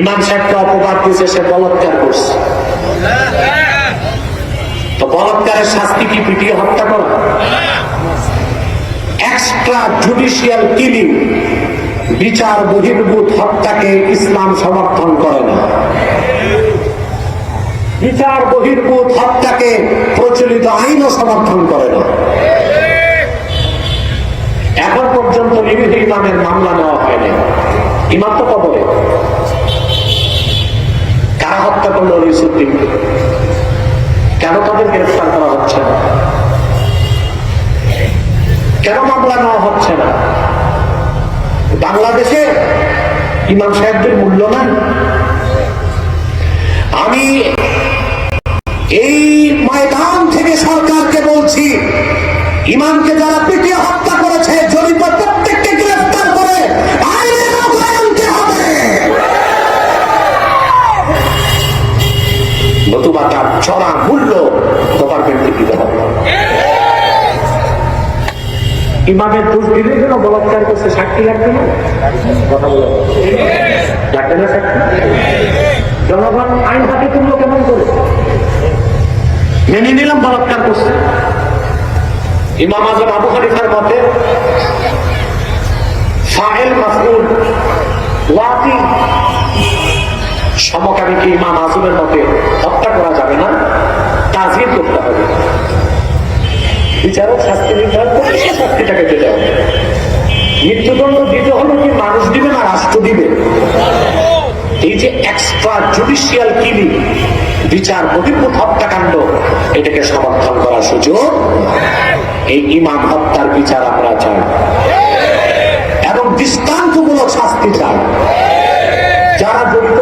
ইমাম সাহেবকে অপবাদ দিয়েছে সে বলাৎকার করছে। তো বলাৎকারের শাস্তি কি পিটিয়ে হত্যা করা? এক্সট্রা জুডিশিয়াল কিলিং, বিচার বহির্ভূত হত্যাকে ইসলাম সমর্থন করে না। বিচার বহির্ভূত হত্যাকে প্রচলিত আইনও সমর্থন করে না। এখন পর্যন্ত নিরীহ ইমামের মামলা নেওয়া হয়নি। ইমাম তো কবরে। কারা হত্যা করলো রিসুদ্দিনকে? কেন তাদের গ্রেফতার করা হচ্ছে না? কেন মামলা নেওয়া হচ্ছে না? বাংলাদেশে ইমাম সাহেবদের মূল্য নাই। আমি এই ময়দান থেকে সরকারকে বলছি, ইমামকে যারা পিটিয়ে হত্যা করেছে জড়িত প্রত্যেককে গ্রেফতার করে আইনের আওতায় আনতে হবে, নতুবা তার চড়া মূল্য গভর্নমেন্টকে দিতে হবে। ইমামের দোষ দিলে যেন বলাৎকার করছে সাক্ষী লাগবে না, কথা বলে লাগবে না সাক্ষী। জনগণ আইন হাতে তুললো কেমন করে? মেনে নিলাম বলাৎকার করছে। ইমাম আজম আবু হানিফার মতে ফাইল মাফউল ওয়াকি সমকামীকে ইমাম আজমের মতে হত্যা করা যাবে না, তাজির করতে হবে। বিচারক শাস্তি নির্ধারণ করে সে শাস্তিটাকে দিতে হবে। মৃত্যুদণ্ড দিতে হলে কি মানুষ দিবে না রাষ্ট্র দিবে? এই যে এক্সট্রা জুডিশিয়াল কিলিং, বিচার বহির্ভূত হত্যাকাণ্ড, এটাকে সমর্থন করার সুযোগ। এই ইমাম হত্যার বিচার আমরা চাই এবং দৃষ্টান্তমূলক শাস্তি চাই। যারা জড়িত